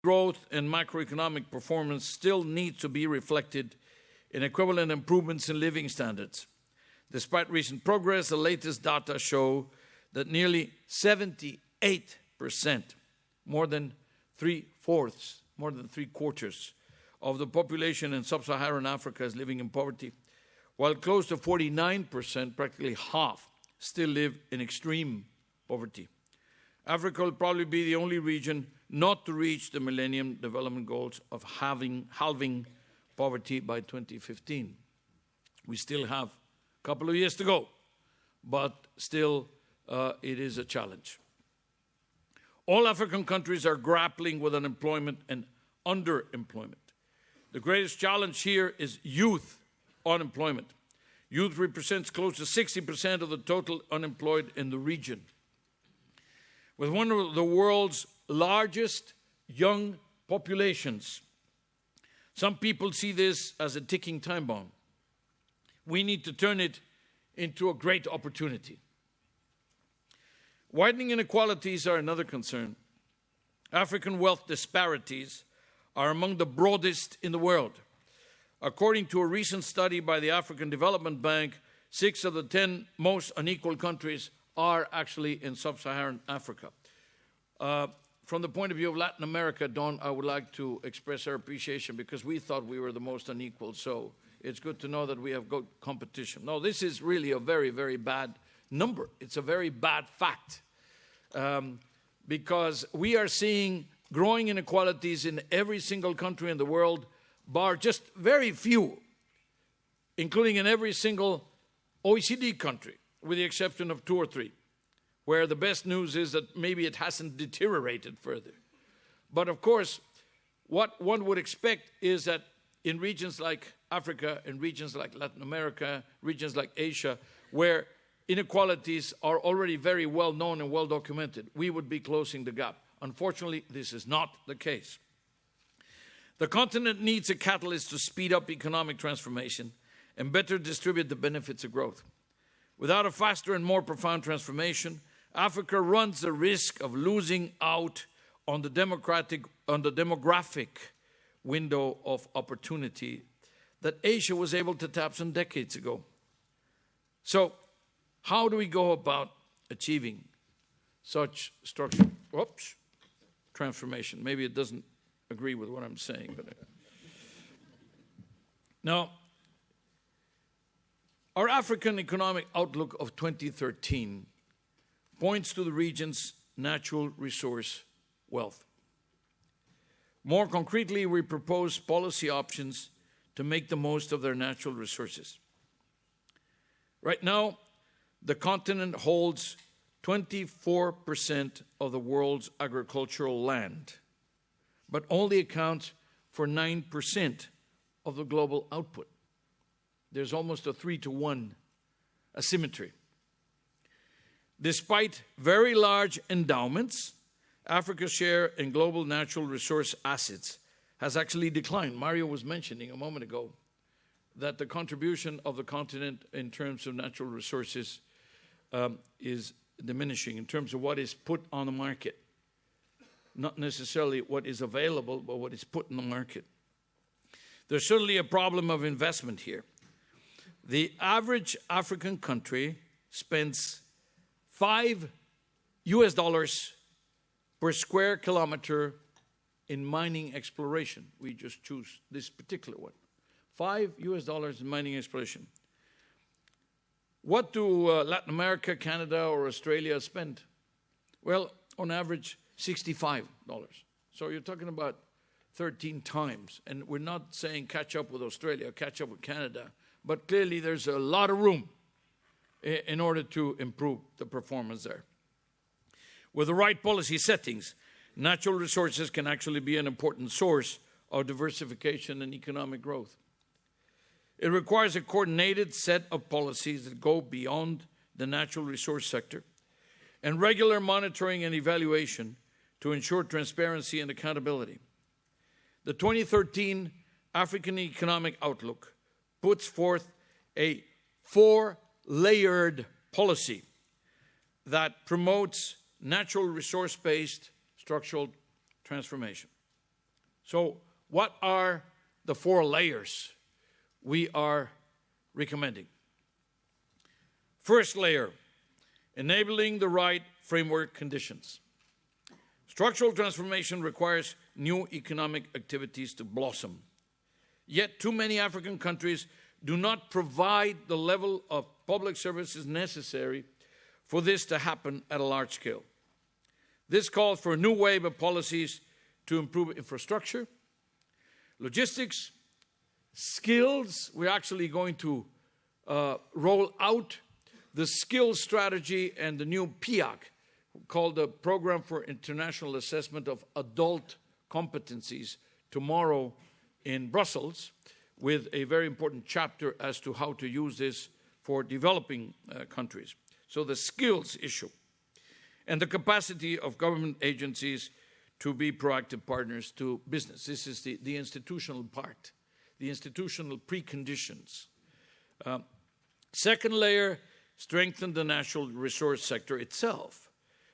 growth and macroeconomic performance still need to be reflected in equivalent improvements in living standards. Despite recent progress, the latest data show that nearly 78%, more than three-quarters of the population in sub-Saharan Africa is living in poverty, while close to 49%, practically half, still live in extreme poverty. Africa will probably be the only region not to reach the Millennium Development Goals of halving poverty by 2015. We still have a couple of years to go, but still it is a challenge. All African countries are grappling with unemployment and underemployment. The greatest challenge here is youth unemployment. Youth represents close to 60% of the total unemployed in the region. With one of the world's largest young populations, some people see this as a ticking time bomb. We need to turn it into a great opportunity. Widening inequalities are another concern. African wealth disparities are among the broadest in the world. According to a recent study by the African Development Bank, 6 of the 10 most unequal countries are actually in sub-Saharan Africa. From the point of view of Latin America, Don, I would like to express our appreciation because we thought we were the most unequal, so it's good to know that we have good competition. No, this is really a very, very bad number. It's a very bad fact because we are seeing growing inequalities in every single country in the world, bar just very few, including in every single OECD country, with the exception of 2 or 3, where the best news is that maybe it hasn't deteriorated further. But of course, what one would expect is that in regions like Africa, in regions like Latin America, regions like Asia, where inequalities are already very well known and well documented, we would be closing the gap. Unfortunately, this is not the case. The continent needs a catalyst to speed up economic transformation and better distribute the benefits of growth. Without a faster and more profound transformation, Africa runs the risk of losing out on the demographic window of opportunity that Asia was able to tap some decades ago. So, how do we go about achieving such structural transformation? Maybe it doesn't agree with what I'm saying. But now, our African Economic Outlook of 2013 points to the region's natural resource wealth. More concretely, we propose policy options to make the most of their natural resources. Right now, the continent holds 24% of the world's agricultural land, but only accounts for 9% of the global output. There's almost a 3-to-1 asymmetry. Despite very large endowments, Africa's share in global natural resource assets has actually declined. Mario was mentioning a moment ago that the contribution of the continent in terms of natural resources is diminishing in terms of what is put on the market. Not necessarily what is available, but what is put in the market. There's certainly a problem of investment here. The average African country spends $5 per square kilometer in mining exploration. We just choose this particular one. $5 in mining exploration. What do Latin America, Canada, or Australia spend? Well, on average, $65. So you're talking about 13 times. And we're not saying catch up with Australia, catch up with Canada, but clearly there's a lot of room in order to improve the performance there. With the right policy settings, natural resources can actually be an important source of diversification and economic growth. It requires a coordinated set of policies that go beyond the natural resource sector and regular monitoring and evaluation to ensure transparency and accountability. The 2013 African Economic Outlook puts forth a 4-layered policy that promotes natural resource-based structural transformation. So what are the 4 layers we are recommending? First layer, enabling the right framework conditions. Structural transformation requires new economic activities to blossom. Yet too many African countries do not provide the level of public services necessary for this to happen at a large scale. This calls for a new wave of policies to improve infrastructure, logistics, skills. We're actually going to roll out the skills strategy and the new PIAC, called the Program for International Assessment of Adult Competencies, tomorrow in Brussels, with a very important chapter as to how to use this for developing countries. So the skills issue and the capacity of government agencies to be proactive partners to business. This is the institutional part, the institutional preconditions. Second layer, strengthen the natural resource sector itself.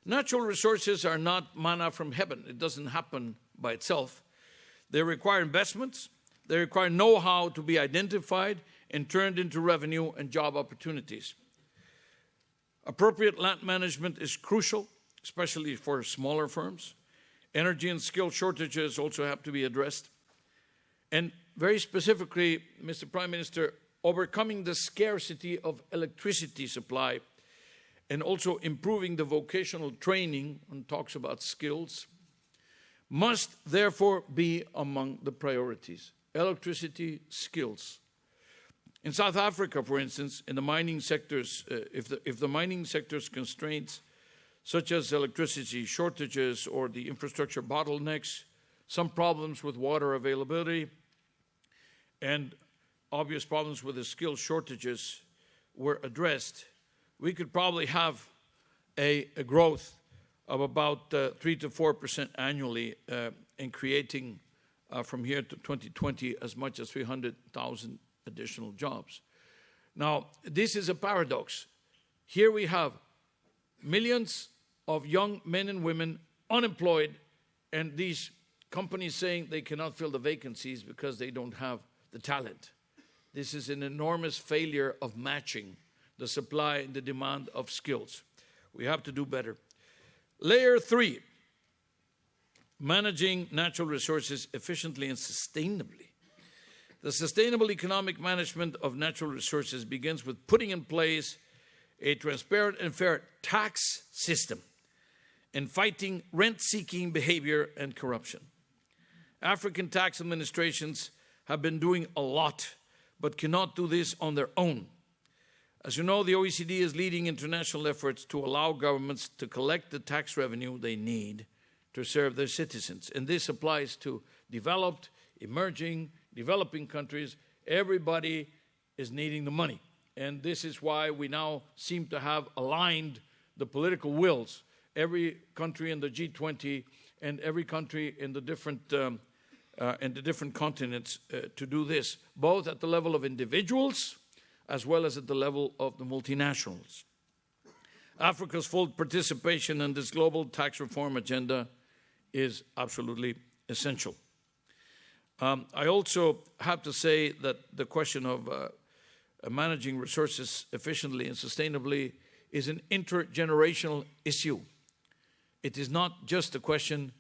Natural resources are not manna from heaven. It doesn't happen by itself. They require investments. They require know-how to be identified and turned into revenue and job opportunities. Appropriate land management is crucial, especially for smaller firms. Energy and skill shortages also have to be addressed. And very specifically, Mr. Prime Minister, overcoming the scarcity of electricity supply and also improving the vocational training, and talks about skills, must therefore be among the priorities. Electricity, skills. In South Africa, for instance, in the mining sectors, if the mining sector's constraints, such as electricity shortages or the infrastructure bottlenecks, some problems with water availability, and obvious problems with the skill shortages were addressed, we could probably have a growth of about 3 to 4% annually in creating from here to 2020 as much as 300,000 additional jobs. Now, this is a paradox. Here we have millions of young men and women unemployed, and these companies saying they cannot fill the vacancies because they don't have the talent. This is an enormous failure of matching the supply and the demand of skills. We have to do better. Layer 3, managing natural resources efficiently and sustainably. The sustainable economic management of natural resources begins with putting in place a transparent and fair tax system and fighting rent-seeking behavior and corruption. African tax administrations have been doing a lot, but cannot do this on their own. As you know, the OECD is leading international efforts to allow governments to collect the tax revenue they need to serve their citizens. And this applies to developed, emerging, developing countries. Everybody is needing the money. And this is why we now seem to have aligned the political wills. Every country in the G20 and every country in the different continents to do this, both at the level of individuals as well as at the level of the multinationals. Africa's full participation in this global tax reform agenda is absolutely essential. I also have to say that the question of managing resources efficiently and sustainably is an intergenerational issue. It is not just a question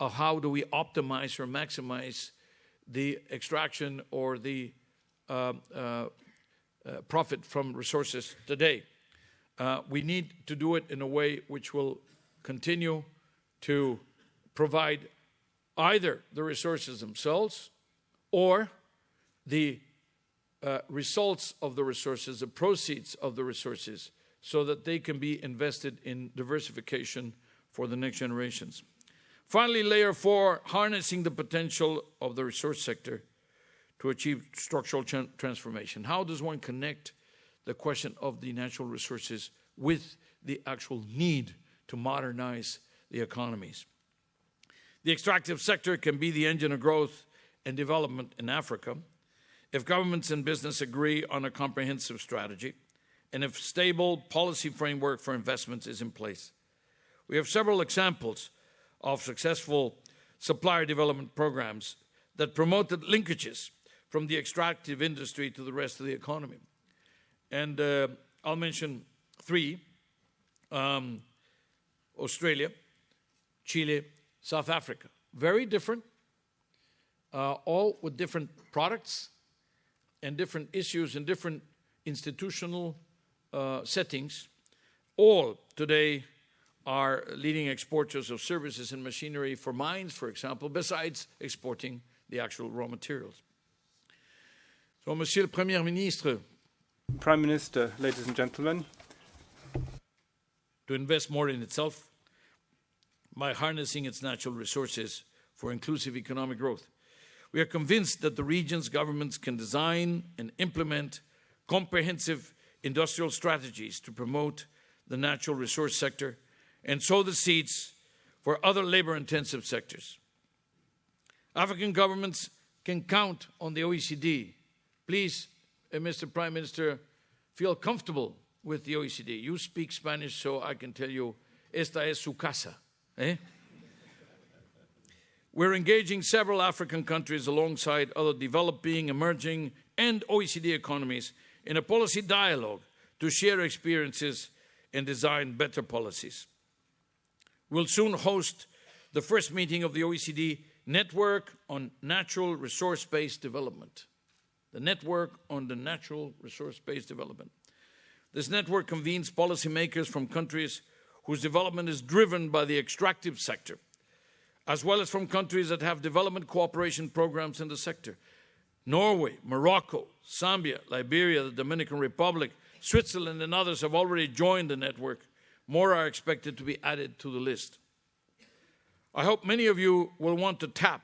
of how do we optimize or maximize the extraction or the profit from resources today. We need to do it in a way which will continue to provide either the resources themselves or the results of the resources, the proceeds of the resources, so that they can be invested in diversification for the next generations. Finally, layer 4, harnessing the potential of the resource sector to achieve structural transformation. How does one connect the question of the natural resources with the actual need to modernize the economies? The extractive sector can be the engine of growth and development in Africa if governments and business agree on a comprehensive strategy and if stable policy framework for investments is in place. We have several examples of successful supplier development programs that promoted linkages from the extractive industry to the rest of the economy. And I'll mention three: Australia, Chile, South Africa. Very different, all with different products and different issues and different institutional settings. All today are leading exporters of services and machinery for mines, for example, besides exporting the actual raw materials. So, Monsieur le Premier Ministre, Prime Minister, ladies and gentlemen, to invest more in itself by harnessing its natural resources for inclusive economic growth. We are convinced that the region's governments can design and implement comprehensive industrial strategies to promote the natural resource sector and sow the seeds for other labor-intensive sectors. African governments can count on the OECD. Please, Mr. Prime Minister, feel comfortable with the OECD. You speak Spanish, so I can tell you, esta es su casa. Eh? We're engaging several African countries alongside other developing, emerging, and OECD economies in a policy dialogue to share experiences and design better policies. We'll soon host the first meeting of the OECD Network on Natural Resource-Based Development. The Network on the Natural Resource-Based Development. This network convenes policymakers from countries whose development is driven by the extractive sector, as well as from countries that have development cooperation programs in the sector. Norway, Morocco, Zambia, Liberia, the Dominican Republic, Switzerland, and others have already joined the network. More are expected to be added to the list. I hope many of you will want to tap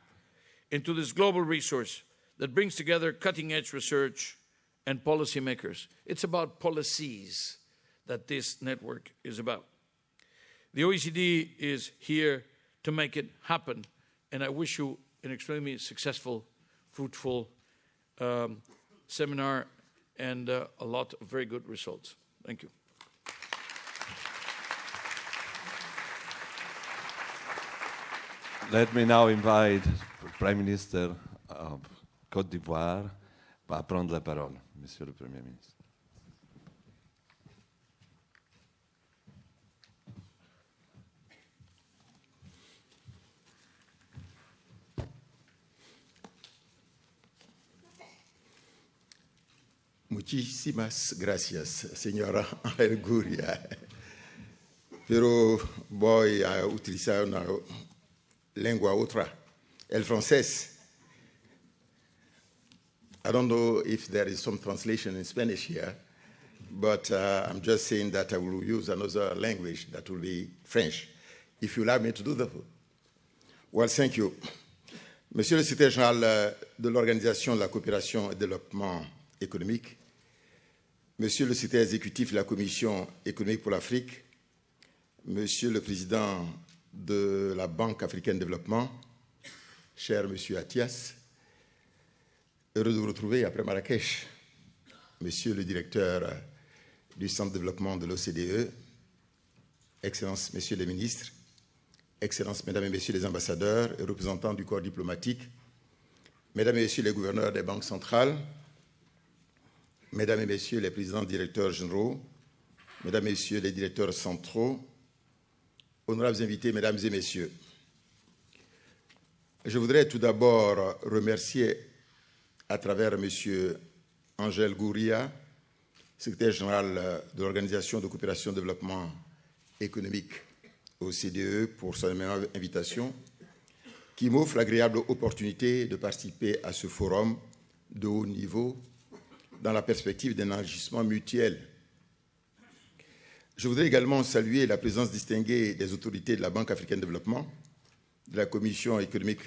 into this global resource that brings together cutting-edge research and policymakers. It's about policies that this network is about. The OECD is here to make it happen, and I wish you an extremely successful, fruitful seminar and a lot of very good results. Thank you. Let me now invite the Prime Minister of Côte d'Ivoire à prendre la parole, Monsieur le Premier ministre. Muchísimas gracias, señora Ángel Gurría. Pero voy a utilizar una lengua otra, el francés. I don't know if there is some translation in Spanish here, but I'm just saying that I will use another language that will be French, if you allow me to do that. Well, thank you. Monsieur le Secrétaire général de l'Organisation de la coopération et développement économique, Monsieur le secrétaire exécutif de la Commission économique pour l'Afrique, Monsieur le président de la Banque africaine de développement, cher Monsieur Attias, heureux de vous retrouver après Marrakech, Monsieur le directeur du Centre de développement de l'OCDE, Excellences, Messieurs les ministres, Excellences, Mesdames et Messieurs les ambassadeurs et représentants du corps diplomatique, Mesdames et Messieurs les gouverneurs des banques centrales, Mesdames et Messieurs les présidents directeurs généraux, Mesdames et Messieurs les directeurs centraux, honorables invités, Mesdames et Messieurs, je voudrais tout d'abord remercier à travers Monsieur Ángel Gurría, secrétaire général de l'Organisation de coopération et de développement économique OCDE, pour son invitation, qui m'offre l'agréable opportunité de participer à ce forum de haut niveau dans la perspective d'un enrichissement mutuel. Je voudrais également saluer la présence distinguée des autorités de la Banque africaine de développement, de la Commission économique